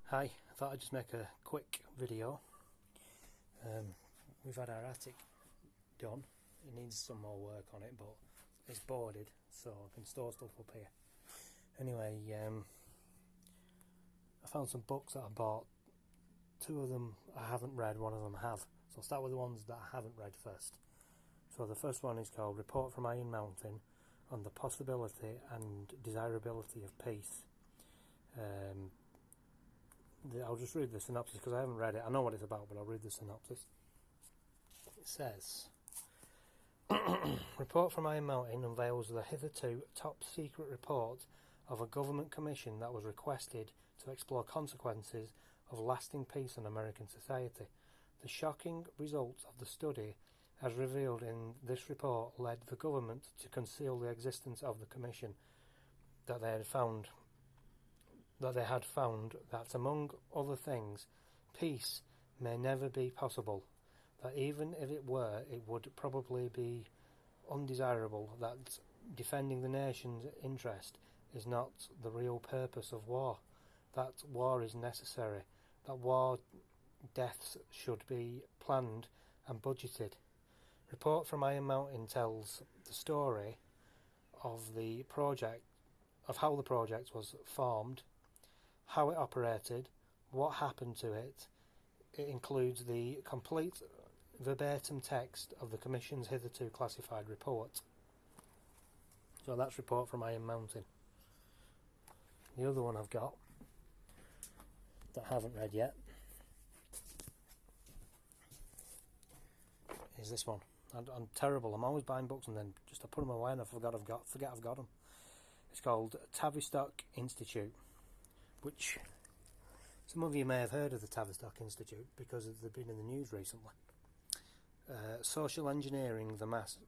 Hi, I thought I'd just make a quick video. We've had our attic done. It needs some more work on it, but it's boarded, so I can store stuff up here. Anyway, I found some books that I bought. Two of them I haven't read, one of them I have. So I'll start with the ones that I haven't read first. So the first one is called Report from Iron Mountain on the Possibility and Desirability of Peace. I'll just read the synopsis because I haven't read it. I know what it's about, but I'll read the synopsis. It says, Report from Iron Mountain unveils the hitherto top-secret report of a government commission that was requested to explore consequences of lasting peace in American society. The shocking results of the study, as revealed in this report, led the government to conceal the existence of the commission that they had found that, among other things, peace may never be possible, that even if it were, it would probably be undesirable, that defending the nation's interest is not the real purpose of war, that war is necessary, that war deaths should be planned and budgeted. Report from Iron Mountain tells the story of the project, of how the project was formed, how it operated, what happened to it. It includes the complete verbatim text of the Commission's hitherto classified report. So that's Report from Iron Mountain. The other one I've got that I haven't read yet is this one. I'm terrible. I'm always buying books and then just I put them away and I forget I've got them. It's called Tavistock Institute, which some of you may have heard of the Tavistock Institute because they've been in the news recently. Socially engineering the masses.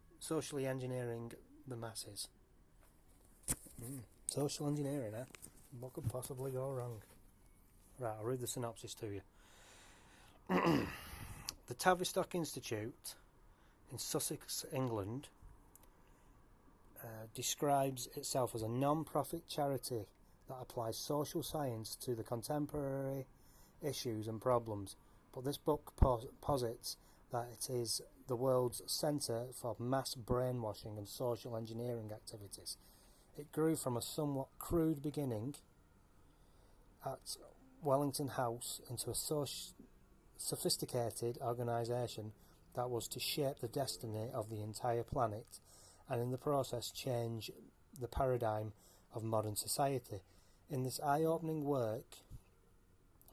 Social engineering, eh? What could possibly go wrong? Right, I'll read the synopsis to you. The Tavistock Institute in Sussex, England, describes itself as a non-profit charity that applies social science to the contemporary issues and problems, but this book posits that it is the world's centre for mass brainwashing and social engineering activities. It grew from a somewhat crude beginning at Wellington House into a sophisticated organisation that was to shape the destiny of the entire planet and in the process change the paradigm of modern society. In this eye-opening work,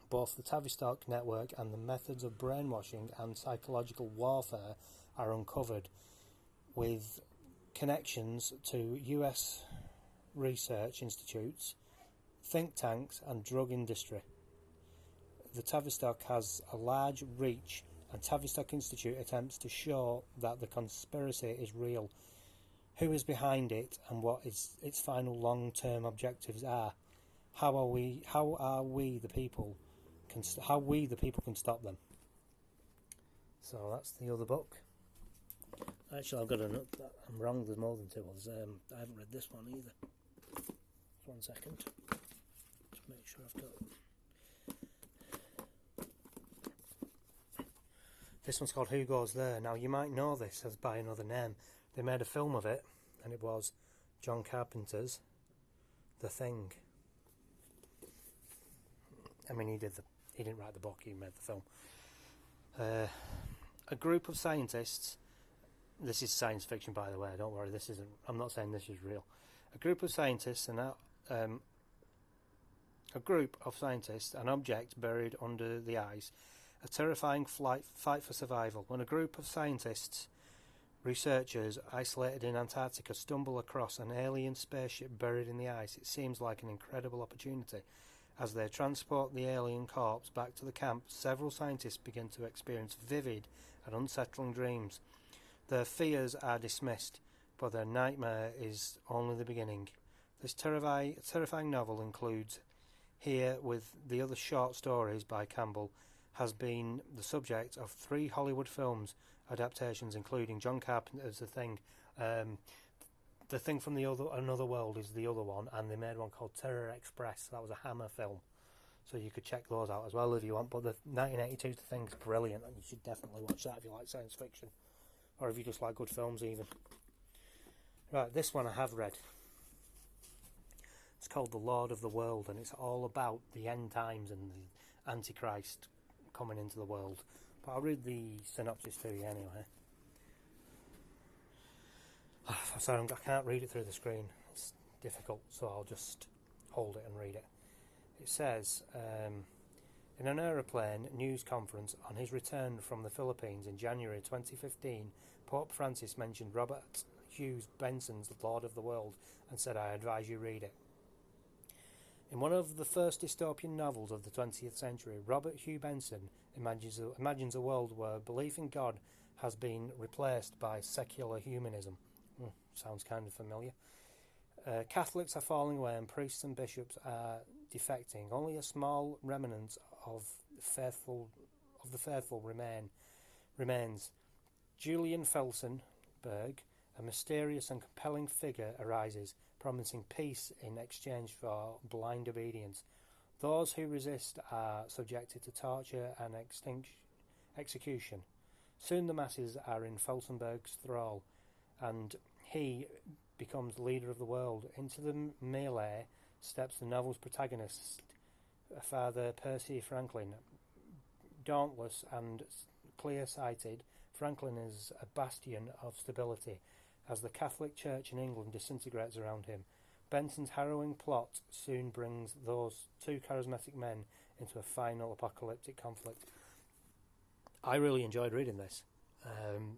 both the Tavistock network and the methods of brainwashing and psychological warfare are uncovered, with connections to US research institutes, think tanks and drug industry. The Tavistock has a large reach, and Tavistock Institute attempts to show that the conspiracy is real, who is behind it, and what its final long-term objectives are. How we the people can stop them. So that's the other book. Actually, I've got another. I'm wrong. There's more than two others. I haven't read this one either. Just 1 second. Just make sure I've got. This one's called Who Goes There. Now you might know this as by another name. They made a film of it, and it was John Carpenter's The Thing. I mean, he didn't write the book, he made the film. A group of scientists, this is science fiction by the way, don't worry, I'm not saying this is real. A group of scientists and an object buried under the ice, a terrifying fight for survival. When a group of scientists, researchers isolated in Antarctica, stumble across an alien spaceship buried in the ice, it seems like an incredible opportunity. As they transport the alien corpse back to the camp, several scientists begin to experience vivid and unsettling dreams. Their fears are dismissed, but their nightmare is only the beginning. This terrifying novel includes, here with the other short stories by Campbell, has been the subject of 3 Hollywood films adaptations, including John Carpenter's The Thing. The Thing from Another World is the other one, and they made one called Terror Express. That was a Hammer film. so you could check those out as well if you want. But the 1982 thing's brilliant, and you should definitely watch that if you like science fiction, or if you just like good films even. Right, this one I have read. It's called The Lord of the World, and it's all about the end times and the Antichrist coming into the world. But I'll read the synopsis to you anyway. Sorry, I can't read it through the screen. It's difficult, so I'll just hold it and read it. It says, in an aeroplane news conference on his return from the Philippines in January 2015, Pope Francis mentioned Robert Hugh Benson's Lord of the World and said, "I advise you read it." In one of the first dystopian novels of the 20th century, Robert Hugh Benson imagines a world where belief in God has been replaced by secular humanism. Sounds kind of familiar. Catholics are falling away and priests and bishops are defecting. Only a small remnant of the faithful remains. Julian Felsenberg, a mysterious and compelling figure, arises, promising peace in exchange for blind obedience. Those who resist are subjected to torture and execution. Soon the masses are in Felsenberg's thrall, and he becomes leader of the world. Into the melee steps the novel's protagonist, Father Percy Franklin. Dauntless and clear-sighted, Franklin is a bastion of stability as the Catholic Church in England disintegrates around him. Benson's harrowing plot soon brings those two charismatic men into a final apocalyptic conflict. I really enjoyed reading this.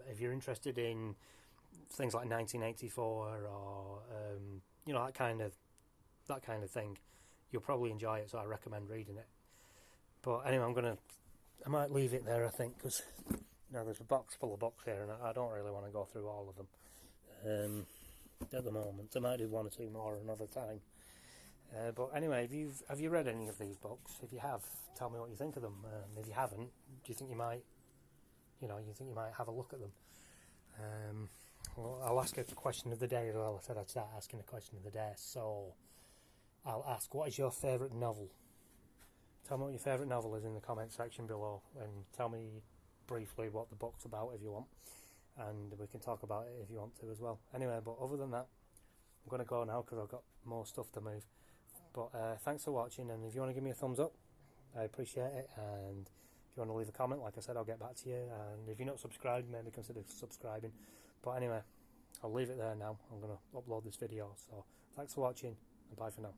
If you're interested in things like 1984 or that kind of thing, you'll probably enjoy it. So I recommend reading it. But anyway, I might leave it there. I think because there's a box full of books here, and I don't really want to go through all of them at the moment. I might do one or two more another time. But anyway, have you read any of these books? If you have, tell me what you think of them. If you haven't, do you think you might have a look at them? Well, I'll ask a question of the day as well. I said I'd start asking a question of the day, so I'll ask, what is your favourite novel? Tell me what your favourite novel is in the comment section below, and tell me briefly what the book's about if you want, and we can talk about it if you want to as well. Anyway, but other than that, I'm going to go now because I've got more stuff to move. But thanks for watching, and if you want to give me a thumbs up, I appreciate it. And if you want to leave a comment, like I said, I'll get back to you. And if you're not subscribed, maybe consider subscribing. But anyway, I'll leave it there now. I'm going to upload this video. So thanks for watching, and bye for now.